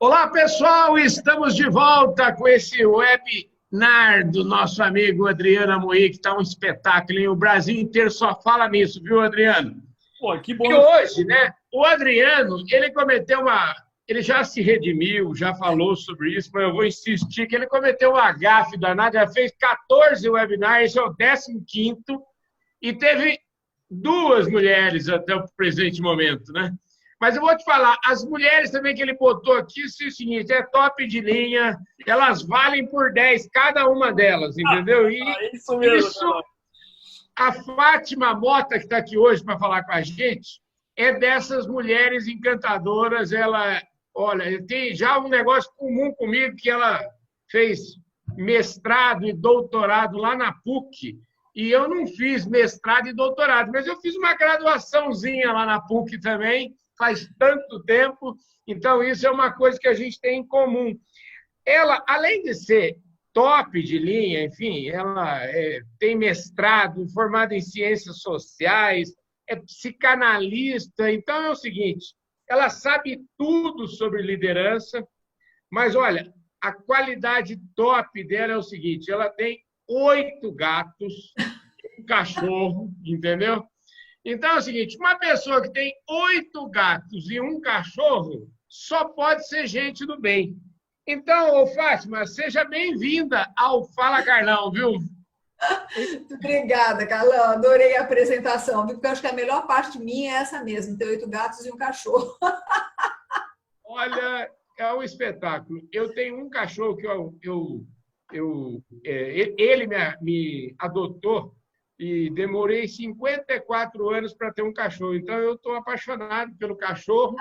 Olá, pessoal! Estamos de volta com esse webinar do nosso amigo Adriano Amorim, que está um espetáculo, hein? O Brasil inteiro só fala nisso, viu, Adriano? Pô, que E bom. hoje, né, o Adriano, ele cometeu uma... Ele já se redimiu, já falou sobre isso, mas eu vou insistir que ele cometeu um agafe danado, já fez 14 webinars, esse é o 15º, e teve duas mulheres até o presente momento, né? Mas eu vou te falar, as mulheres também que ele botou aqui, é o seguinte, é top de linha, elas valem por 10, cada uma delas, entendeu? E É isso mesmo, isso, cara. a Fátima Mota, que está aqui hoje para falar com a gente, é dessas mulheres encantadoras. Ela, olha, tem já um negócio comum comigo, que ela fez mestrado e doutorado lá na PUC, e eu não fiz mestrado e doutorado, mas eu fiz uma graduaçãozinha lá na PUC também, faz tanto tempo, então isso é uma coisa que a gente tem em comum. Ela, além de ser top de linha, enfim, ela tem mestrado, formada em ciências sociais, é psicanalista, então é o seguinte, ela sabe tudo sobre liderança, mas olha, a qualidade top dela é o seguinte, ela tem 8 gatos, um cachorro, entendeu? Então é o seguinte, uma pessoa que tem 8 gatos e um cachorro só pode ser gente do bem. Então, ô Fátima, seja bem-vinda ao Fala Carlão, viu? Muito obrigada, Carlão. Adorei a apresentação, porque eu acho que a melhor parte de mim é essa mesmo, ter 8 gatos e um cachorro. Olha, é um espetáculo. Eu tenho um cachorro que ele me adotou e demorei 54 anos para ter um cachorro. Então, eu estou apaixonado pelo cachorro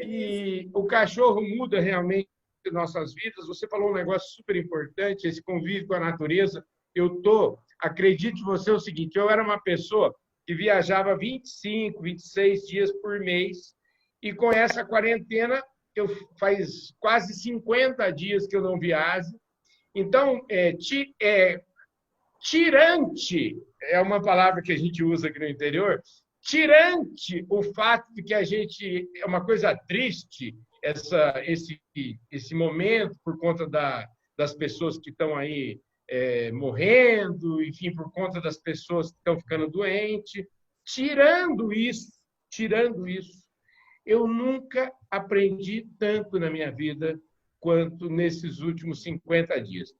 e o cachorro muda realmente nossas vidas. Você falou um negócio super importante, esse convívio com a natureza. Acredite você, é o seguinte, eu era uma pessoa que viajava 25, 26 dias por mês e com essa quarentena, faz quase 50 dias que eu não viajo. Então, tirante é uma palavra que a gente usa aqui no interior, tirante o fato de que a gente é uma coisa triste esse momento por conta das pessoas que estão aí morrendo, enfim, por conta das pessoas que estão ficando doentes. Tirando isso, eu nunca aprendi tanto na minha vida quanto nesses últimos 50 dias.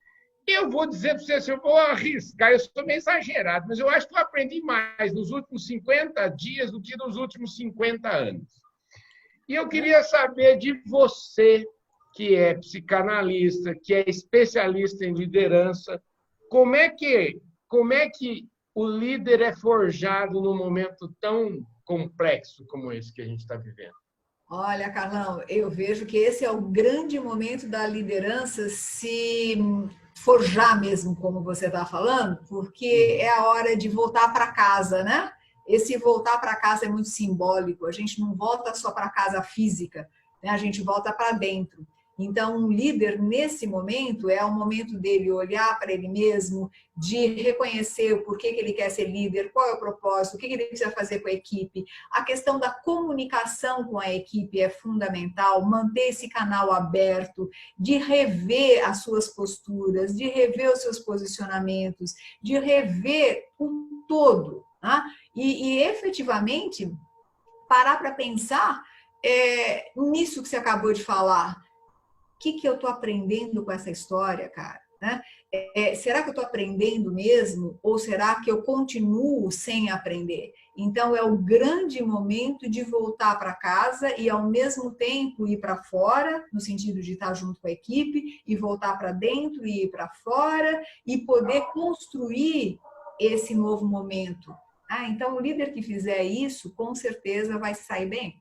Eu vou dizer para você, assim, eu vou arriscar, eu sou meio exagerado, mas eu acho que eu aprendi mais nos últimos 50 dias do que nos últimos 50 anos. E eu queria saber de você, que é psicanalista, que é especialista em liderança, como é que o líder é forjado num momento tão complexo como esse que a gente está vivendo? Olha, Carlão, eu vejo que esse é o grande momento da liderança se forjar mesmo, como você está falando, porque é a hora de voltar para casa, né? Esse voltar para casa é muito simbólico. A gente não volta só para casa física, né? A gente volta para dentro. Então, um líder, nesse momento, é o momento dele olhar para ele mesmo, de reconhecer o porquê que ele quer ser líder, qual é o propósito, o que ele precisa fazer com a equipe. A questão da comunicação com a equipe é fundamental, manter esse canal aberto, de rever as suas posturas, de rever os seus posicionamentos, de rever o todo, tá? E efetivamente, parar para pensar nisso que você acabou de falar. O que eu estou aprendendo com essa história, cara? Né? Será que eu estou aprendendo mesmo? Ou será que eu continuo sem aprender? Então, é o grande momento de voltar para casa e, ao mesmo tempo, ir para fora, no sentido de estar junto com a equipe, e voltar para dentro e ir para fora, e poder construir esse novo momento. Então, o líder que fizer isso, com certeza vai sair bem.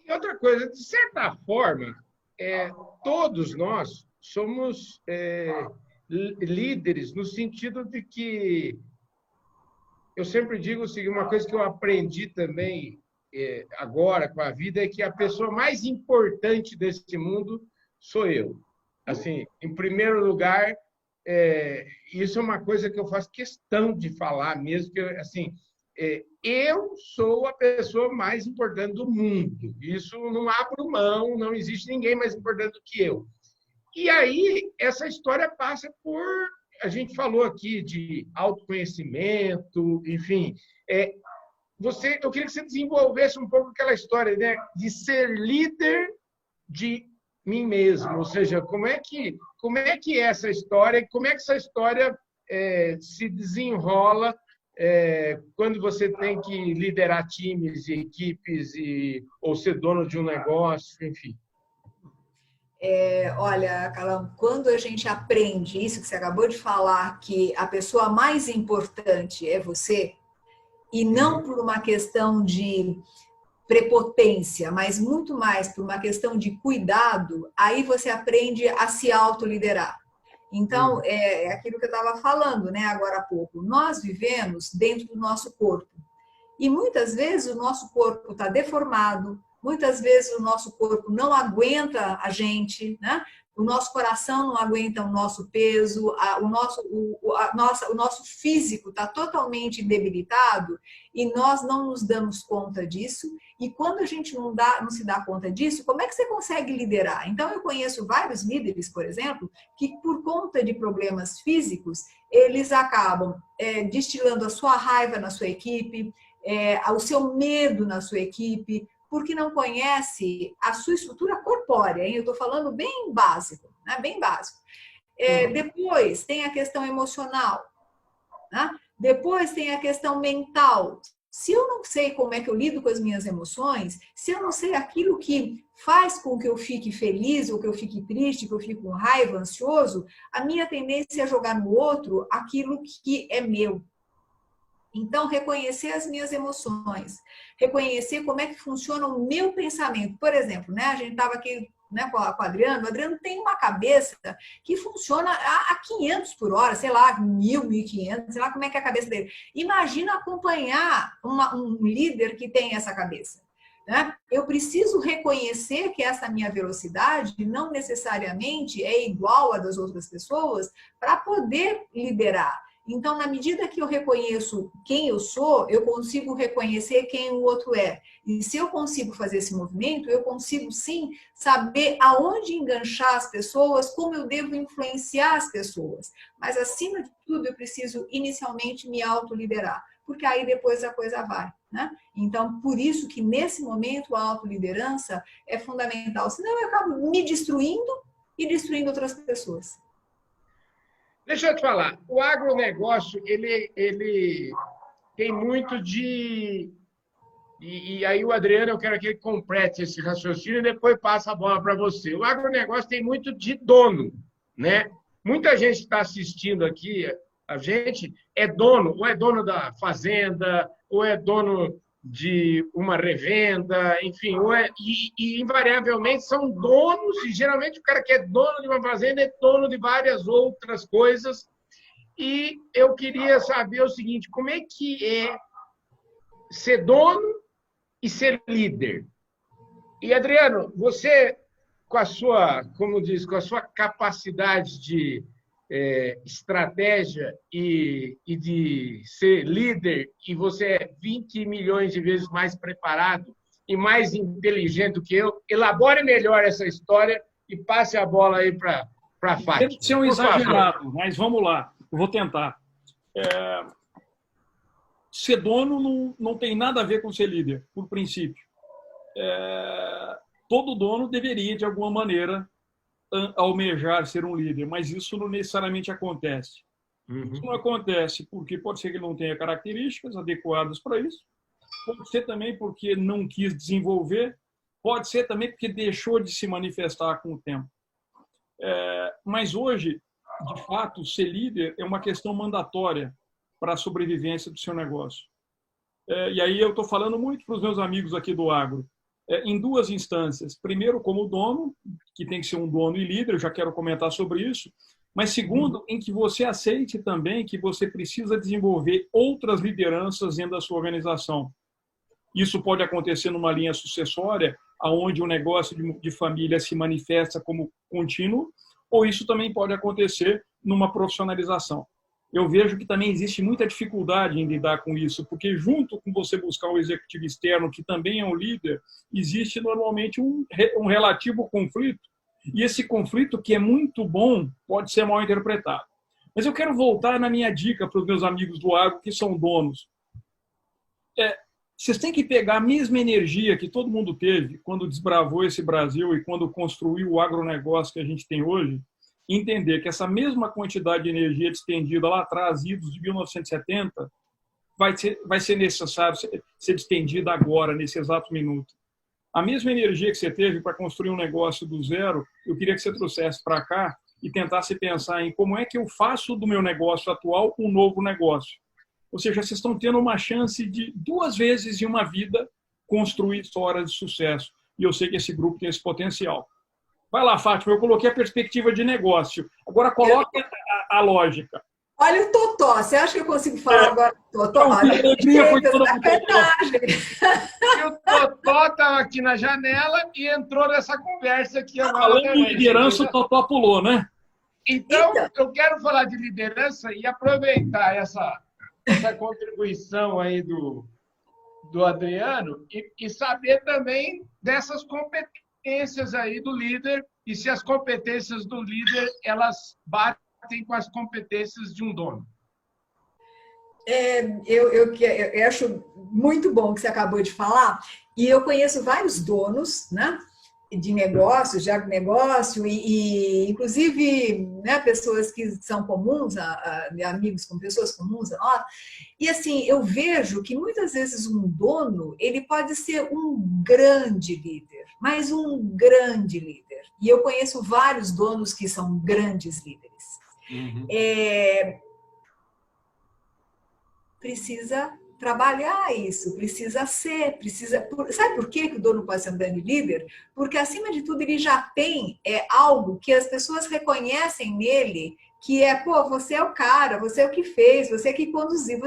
E outra coisa, de certa forma, todos nós somos líderes, no sentido de que eu sempre digo o seguinte, uma coisa que eu aprendi também agora com a vida é que a pessoa mais importante desse mundo sou eu. Assim, em primeiro lugar, isso é uma coisa que eu faço questão de falar mesmo, que assim, eu sou a pessoa mais importante do mundo. Isso não abro mão, não existe ninguém mais importante do que eu. E aí, essa história passa por... A gente falou aqui de autoconhecimento, enfim. Eu queria que você desenvolvesse um pouco aquela história, né, de ser líder de mim mesmo. Ou seja, como é que é essa história, como é que essa história se desenrola quando você tem que liderar times e equipes ou ser dono de um negócio, enfim. Olha, Calão, quando a gente aprende isso que você acabou de falar, que a pessoa mais importante é você, e não por uma questão de prepotência, mas muito mais por uma questão de cuidado, aí você aprende a se autoliderar. Então, é aquilo que eu estava falando, né, agora há pouco. Nós vivemos dentro do nosso corpo. E muitas vezes o nosso corpo está deformado, muitas vezes o nosso corpo não aguenta a gente, né? O nosso coração não aguenta o nosso peso, o nosso físico está totalmente debilitado e nós não nos damos conta disso. E quando a gente não se dá conta disso, como é que você consegue liderar? Então, eu conheço vários líderes, por exemplo, que por conta de problemas físicos, eles acabam destilando a sua raiva na sua equipe, o seu medo na sua equipe, porque não conhece a sua estrutura corpórea, hein? Eu estou falando bem básico, né? Bem básico. Depois tem a questão emocional, né? Depois tem a questão mental. Se eu não sei como é que eu lido com as minhas emoções, se eu não sei aquilo que faz com que eu fique feliz, ou que eu fique triste, que eu fique com raiva, ansioso, a minha tendência é jogar no outro aquilo que é meu. Então, reconhecer as minhas emoções, reconhecer como é que funciona o meu pensamento. Por exemplo, né, a gente estava aqui, né, com o Adriano. O Adriano tem uma cabeça que funciona a 500 por hora, sei lá, 1.000, 1.500, sei lá como é que é a cabeça dele. Imagina acompanhar um líder que tem essa cabeça. Né? Eu preciso reconhecer que essa minha velocidade não necessariamente é igual à das outras pessoas para poder liderar. Então, na medida que eu reconheço quem eu sou, eu consigo reconhecer quem o outro é. E se eu consigo fazer esse movimento, eu consigo sim saber aonde enganchar as pessoas, como eu devo influenciar as pessoas. Mas, acima de tudo, eu preciso inicialmente me autoliderar, porque aí depois a coisa vai. Né? Então, por isso que nesse momento a autoliderança é fundamental. Senão eu acabo me destruindo e destruindo outras pessoas. Deixa eu te falar, o agronegócio, ele tem muito de... E aí o Adriano, eu quero que ele complete esse raciocínio e depois passa a bola para você. O agronegócio tem muito de dono, né? Muita gente que está assistindo aqui, a gente é dono, ou é dono da fazenda, ou é dono de uma revenda, enfim, e invariavelmente são donos, e geralmente o cara que é dono de uma fazenda é dono de várias outras coisas. E eu queria saber o seguinte, como é que é ser dono e ser líder? E, Adriano, você, com a sua, como diz, com a sua capacidade de estratégia e de ser líder, e você é 20 milhões de vezes mais preparado e mais inteligente do que eu, elabore melhor essa história e passe a bola aí para a Fátima. Deve ser um exagerado, mas vamos lá, eu vou tentar. Ser dono não tem nada a ver com ser líder, por princípio. Todo dono deveria, de alguma maneira, almejar ser um líder, mas isso não necessariamente acontece. Isso não acontece porque pode ser que ele não tenha características adequadas para isso, pode ser também porque não quis desenvolver, pode ser também porque deixou de se manifestar com o tempo. Mas hoje, de fato, ser líder é uma questão mandatória para a sobrevivência do seu negócio. E aí eu estou falando muito para os meus amigos aqui do agro, em duas instâncias. Primeiro, como dono, que tem que ser um dono e líder, eu já quero comentar sobre isso. Mas segundo, em que você aceite também que você precisa desenvolver outras lideranças dentro da sua organização. Isso pode acontecer numa linha sucessória, onde o negócio de família se manifesta como contínuo, ou isso também pode acontecer numa profissionalização. eu vejo que também existe muita dificuldade em lidar com isso, porque junto com você buscar um executivo externo, que também é um líder, existe normalmente um relativo conflito, e esse conflito, que é muito bom, pode ser mal interpretado. Mas eu quero voltar na minha dica para os meus amigos do agro, que são donos. Vocês têm que pegar a mesma energia que todo mundo teve quando desbravou esse Brasil e quando construiu o agronegócio que a gente tem hoje, entender que essa mesma quantidade de energia distendida lá atrás, idos de 1970, vai ser necessário ser distendida agora, nesse exato minuto. A mesma energia que você teve para construir um negócio do zero, eu queria que você trouxesse para cá e tentasse pensar em como é que eu faço do meu negócio atual um novo negócio. Ou seja, vocês estão tendo uma chance de 2 vezes em uma vida construir histórias de sucesso. E eu sei que esse grupo tem esse potencial. Vai lá, Fátima, eu coloquei a perspectiva de negócio. Agora coloque a lógica. Olha o Totó. Você acha que eu consigo falar agora do Totó? Olha, E o Totó estava aqui na janela e entrou nessa conversa aqui agora. Falando de liderança, o Totó pulou, né? Então, eu quero falar de liderança e aproveitar essa contribuição aí do Adriano e saber também dessas competências aí do líder e se as competências do líder elas batem com as competências de um dono. Eu acho muito bom o que você acabou de falar, e eu conheço vários donos, né, de negócios, de agronegócio, e inclusive, né, pessoas que são comuns, amigos com pessoas comuns, e assim, eu vejo que muitas vezes um dono, ele pode ser um grande líder, mas um grande líder. E eu conheço vários donos que são grandes líderes. Uhum. Precisa trabalhar isso, Sabe por que o dono pode ser um grande líder? Porque, acima de tudo, ele já tem algo que as pessoas reconhecem nele, que você é o cara, você é o que fez, você é o que conduziu.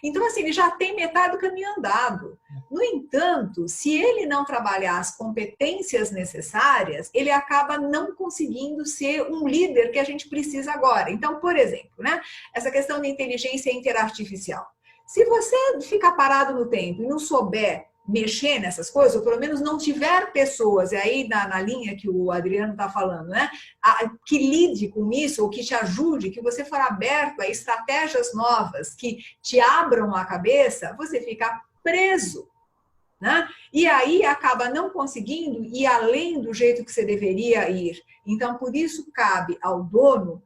Então, assim, ele já tem metade do caminho andado. No entanto, se ele não trabalhar as competências necessárias, ele acaba não conseguindo ser um líder que a gente precisa agora. Então, por exemplo, né, essa questão da inteligência interartificial. Se você ficar parado no tempo e não souber mexer nessas coisas, ou pelo menos não tiver pessoas, e aí na linha que o Adriano está falando, né, que lide com isso, ou que te ajude, que você for aberto a estratégias novas, que te abram a cabeça, você fica preso, né? E aí acaba não conseguindo ir além do jeito que você deveria ir. Então, por isso, cabe ao dono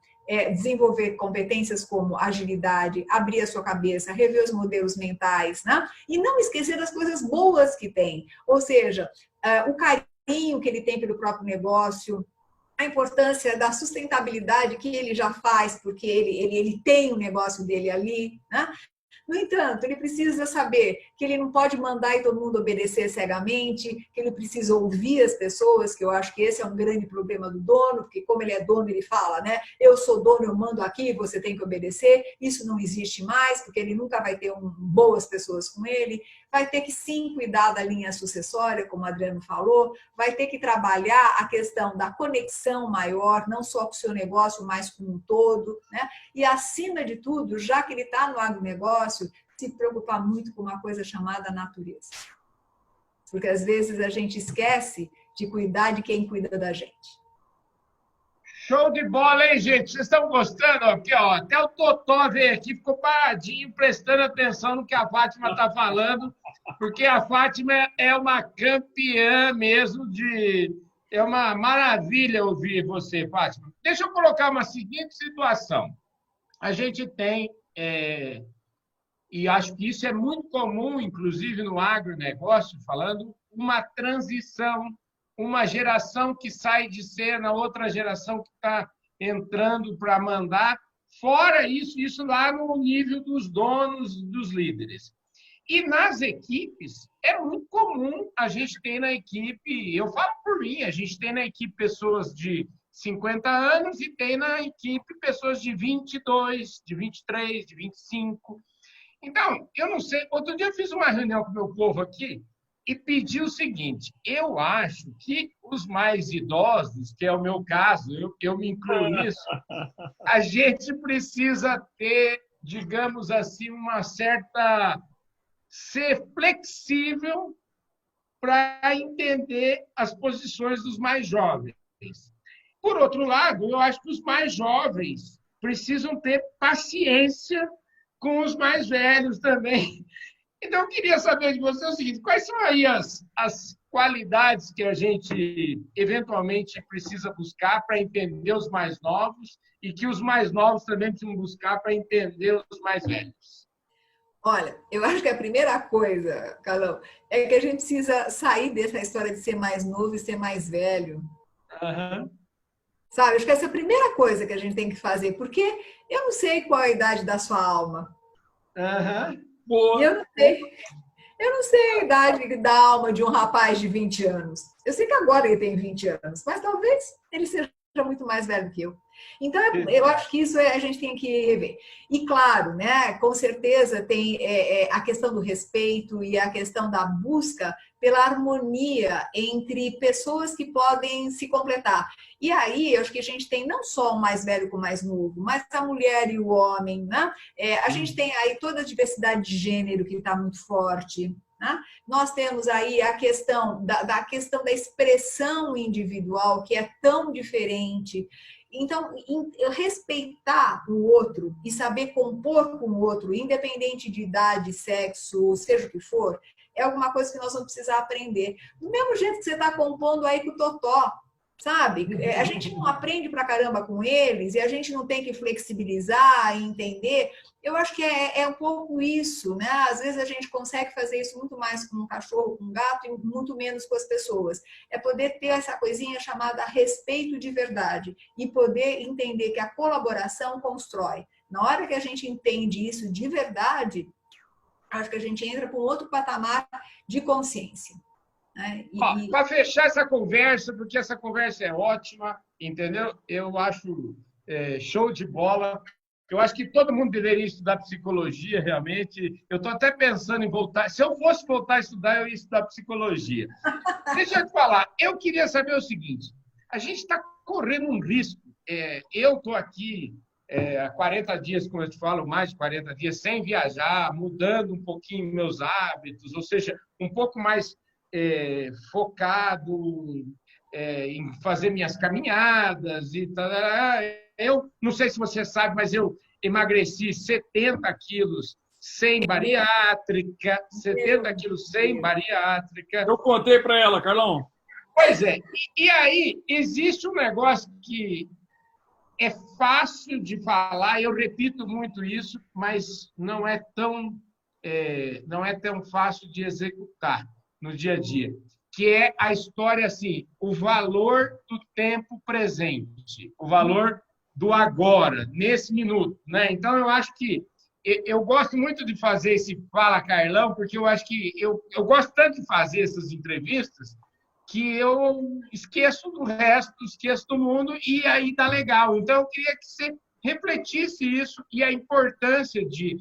desenvolver competências como agilidade, abrir a sua cabeça, rever os modelos mentais, né? E não esquecer das coisas boas que tem. Ou seja, o carinho que ele tem pelo próprio negócio, a importância da sustentabilidade que ele já faz, porque ele tem o negócio dele ali, né? No entanto, ele precisa saber que ele não pode mandar e todo mundo obedecer cegamente, que ele precisa ouvir as pessoas, que eu acho que esse é um grande problema do dono, porque como ele é dono, ele fala, né? Eu sou dono, eu mando aqui, você tem que obedecer. Isso não existe mais, porque ele nunca vai ter boas pessoas com ele. Vai ter que sim cuidar da linha sucessória, como o Adriano falou, vai ter que trabalhar a questão da conexão maior, não só com o seu negócio, mas com um todo, né? E acima de tudo, já que ele está no agronegócio, se preocupar muito com uma coisa chamada natureza. Porque às vezes a gente esquece de cuidar de quem cuida da gente. Show de bola, hein, gente? Vocês estão gostando? Aqui, ó, até o Totó veio aqui, ficou paradinho, prestando atenção no que a Fátima está falando, porque a Fátima é uma campeã mesmo É uma maravilha ouvir você, Fátima. Deixa eu colocar uma seguinte situação. A gente tem, e acho que isso é muito comum, inclusive no agronegócio, falando, uma transição, uma geração que sai de cena, outra geração que está entrando para mandar. Fora isso lá no nível dos donos, dos líderes. E nas equipes, é muito comum a gente ter na equipe, eu falo por mim, a gente tem na equipe pessoas de 50 anos e tem na equipe pessoas de 22, de 23, de 25. Então, eu não sei, outro dia eu fiz uma reunião com o meu povo aqui e pedir o seguinte: eu acho que os mais idosos, que é o meu caso, eu me incluo nisso, a gente precisa ter, digamos assim, uma certa... ser flexível para entender as posições dos mais jovens. Por outro lado, eu acho que os mais jovens precisam ter paciência com os mais velhos também. Então, eu queria saber de você o seguinte: quais são aí as qualidades que a gente eventualmente precisa buscar para entender os mais novos e que os mais novos também precisam buscar para entender os mais velhos? Olha, eu acho que a primeira coisa, Carlão, é que a gente precisa sair dessa história de ser mais novo e ser mais velho. Uhum. Sabe? Acho que essa é a primeira coisa que a gente tem que fazer, porque eu não sei qual é a idade da sua alma. Boa. E eu não sei a idade da alma de um rapaz de 20 anos. Eu sei que agora ele tem 20 anos, mas talvez ele seja muito mais velho que eu. Então, eu acho que isso a gente tem que rever. E, claro, né, com certeza tem a questão do respeito e a questão da busca pela harmonia entre pessoas que podem se completar. E aí, eu acho que a gente tem não só o mais velho com o mais novo, mas a mulher e o homem, né? A gente tem aí toda a diversidade de gênero que está muito forte. Né? Nós temos aí a questão da questão da expressão individual, que é tão diferente. Então, respeitar o outro e saber compor com o outro, independente de idade, sexo, seja o que for, é alguma coisa que nós vamos precisar aprender. Do mesmo jeito que você está compondo aí com o Totó, sabe? A gente não aprende pra caramba com eles e a gente não tem que flexibilizar e entender. Eu acho que é um pouco isso, né? Às vezes a gente consegue fazer isso muito mais com um cachorro, com um gato e muito menos com as pessoas. É poder ter essa coisinha chamada respeito de verdade e poder entender que a colaboração constrói. Na hora que a gente entende isso de verdade, acho que a gente entra para um outro patamar de consciência. Para fechar essa conversa, porque essa conversa é ótima, entendeu? Eu acho show de bola. Eu acho que todo mundo deveria estudar psicologia, realmente. Eu estou até pensando em voltar. Se eu fosse voltar a estudar, eu ia estudar psicologia. Deixa eu te falar. Eu queria saber o seguinte: a gente está correndo um risco. Eu estou aqui há 40 dias, como eu te falo, mais de 40 dias, sem viajar, mudando um pouquinho meus hábitos, ou seja, um pouco mais focado em fazer minhas caminhadas e tal. Eu não sei se você sabe, mas eu emagreci 70 quilos sem bariátrica, 70 quilos sem bariátrica. Eu contei para ela, Carlão. Pois é. E aí, existe um negócio que é fácil de falar, eu repito muito isso, mas não é tão fácil de executar no dia a dia, que é a história assim, o valor do tempo presente, o valor do agora, nesse minuto, né? Então, eu acho que eu gosto muito de fazer esse Fala Carlão, porque eu acho que eu gosto tanto de fazer essas entrevistas que eu esqueço do resto, esqueço do mundo, e aí tá legal. Então, eu queria que você refletisse isso e a importância de,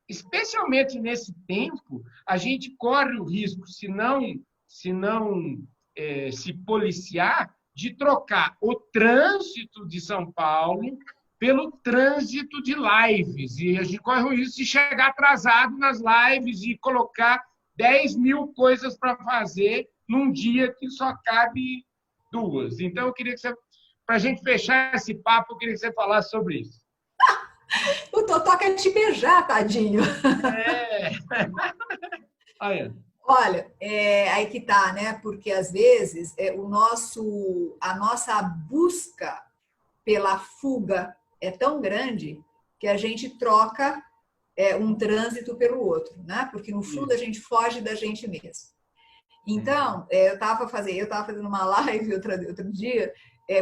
especialmente nesse tempo, a gente corre o risco, se não se policiar, de trocar o trânsito de São Paulo pelo trânsito de lives. E a gente corre o risco de chegar atrasado nas lives e colocar 10 mil coisas para fazer num dia que só cabe 2. Então, eu queria que você, para a gente fechar esse papo, eu queria que você falasse sobre isso. O Totó quer te beijar, tadinho. Aí. Olha, aí que tá, né? Porque às vezes a nossa busca pela fuga é tão grande que a gente troca um trânsito pelo outro, né? Porque no fundo a gente foge da gente mesmo. Então, eu estava fazendo uma live outro dia,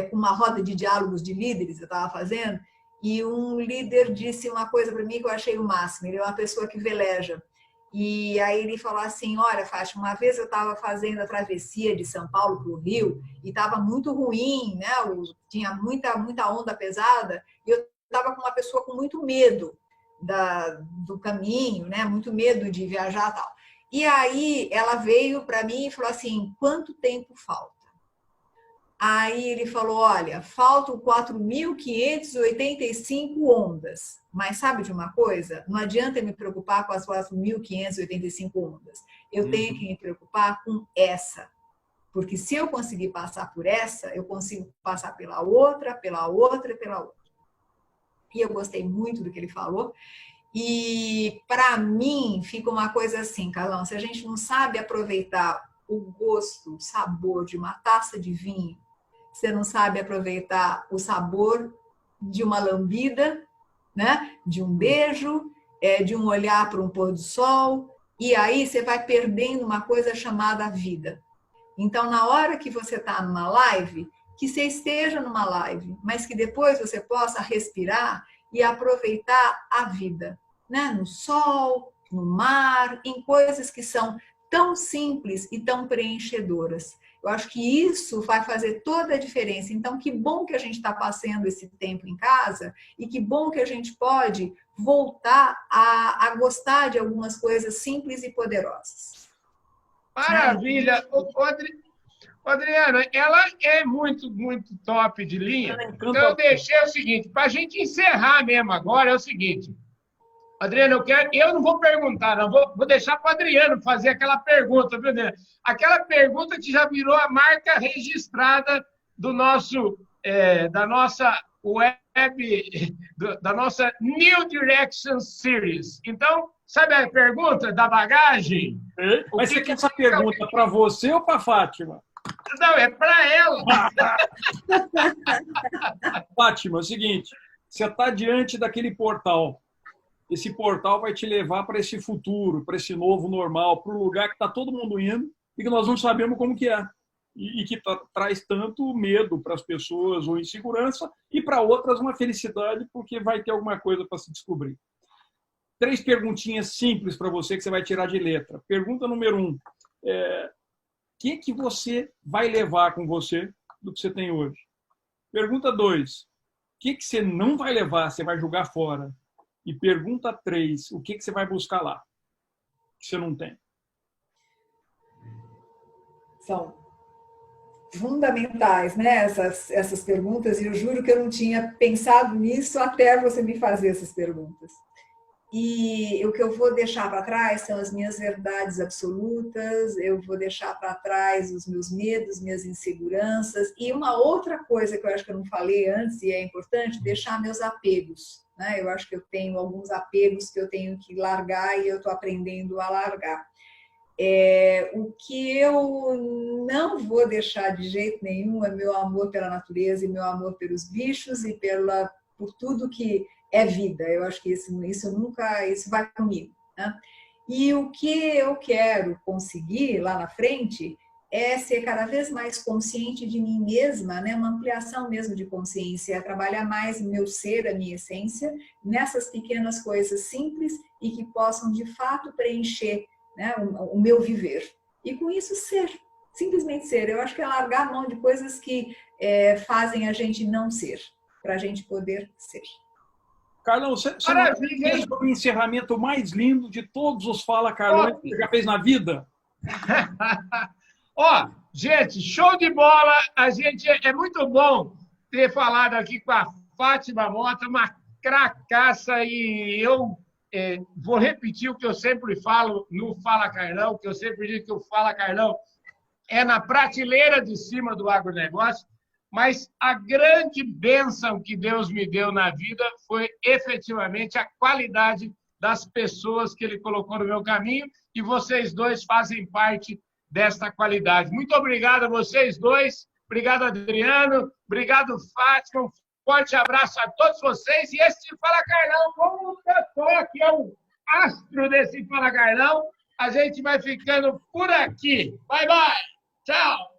com uma roda de diálogos de líderes, eu estava fazendo, e um líder disse uma coisa para mim que eu achei o máximo. Ele é uma pessoa que veleja. E aí ele falou assim: olha, Fátima, uma vez eu estava fazendo a travessia de São Paulo para o Rio e estava muito ruim, né? Tinha muita onda pesada e eu estava com uma pessoa com muito medo do caminho, né? Muito medo de viajar e tal. E aí ela veio para mim e falou assim, quanto tempo falta? Aí ele falou, olha, faltam 4.585 ondas. Mas sabe de uma coisa? Não adianta eu me preocupar com as 4.585 ondas. Eu tenho que me preocupar com essa. Porque se eu conseguir passar por essa, eu consigo passar pela outra, pela outra e pela outra. E eu gostei muito do que ele falou. E para mim fica uma coisa assim, Carlão, se a gente não sabe aproveitar o gosto, o sabor de uma taça de vinho, você não sabe aproveitar o sabor de uma lambida, né? De um beijo, de um olhar para um pôr do sol, e aí você vai perdendo uma coisa chamada vida. Então, na hora que você está numa live, que você esteja numa live, mas que depois você possa respirar e aproveitar a vida, né? No sol, no mar, em coisas que são tão simples e tão preenchedoras. Eu acho que isso vai fazer toda a diferença. Então, que bom que a gente está passando esse tempo em casa e que bom que a gente pode voltar a gostar de algumas coisas simples e poderosas. Maravilha! Adriana, ela é muito, muito top de linha. Então, eu deixei o seguinte, para a gente encerrar mesmo agora, é o seguinte. Adriano, eu não vou perguntar, não, vou deixar para o Adriano fazer aquela pergunta, viu, Adriano? Aquela pergunta que já virou a marca registrada do nosso, da nossa web, da nossa New Direction Series. Então, sabe a pergunta da bagagem? Mas você quer essa pergunta para você ou para a Fátima? Não, é para ela. Fátima, é o seguinte, você está diante daquele portal. Esse portal vai te levar para esse futuro, para esse novo normal, para o lugar que está todo mundo indo e que nós não sabemos como que é. E que traz tanto medo para as pessoas ou insegurança e para outras uma felicidade porque vai ter alguma coisa para se descobrir. 3 perguntinhas simples para você que você vai tirar de letra. Pergunta número 1. Que você vai levar com você do que você tem hoje? Pergunta 2. O que você não vai levar, você vai jogar fora? E pergunta 3, o que você vai buscar lá, que você não tem? São fundamentais, né, essas perguntas, e eu juro que eu não tinha pensado nisso até você me fazer essas perguntas. E o que eu vou deixar para trás são as minhas verdades absolutas, eu vou deixar para trás os meus medos, minhas inseguranças, e uma outra coisa que eu acho que eu não falei antes, e é importante, deixar meus apegos. Eu acho que eu tenho alguns apegos que eu tenho que largar e eu estou aprendendo a largar. O que eu não vou deixar de jeito nenhum é meu amor pela natureza e meu amor pelos bichos e por tudo que é vida. Eu acho que isso vai comigo, né? E o que eu quero conseguir lá na frente é ser cada vez mais consciente de mim mesma, né? Uma ampliação mesmo de consciência, é trabalhar mais o meu ser, a minha essência, nessas pequenas coisas simples e que possam, de fato, preencher, né, o meu viver. E com isso ser, simplesmente ser. Eu acho que é largar a mão de coisas que fazem a gente não ser, para a gente poder ser. Carlão, você fez o encerramento mais lindo de todos os Fala Carlão que você já fez na vida? Gente, show de bola! A gente é muito bom ter falado aqui com a Fátima Mota, uma cracaça, e eu vou repetir o que eu sempre falo no Fala Carlão, que eu sempre digo que o Fala Carlão é na prateleira de cima do agronegócio, mas a grande bênção que Deus me deu na vida foi efetivamente a qualidade das pessoas que Ele colocou no meu caminho, e vocês dois fazem parte desta qualidade. Muito obrigado a vocês dois, obrigado Adriano, obrigado Fátima, um forte abraço a todos vocês, e esse Fala Carlão, como o doutor, que é o astro desse Fala Carlão, a gente vai ficando por aqui. Bye, bye! Tchau!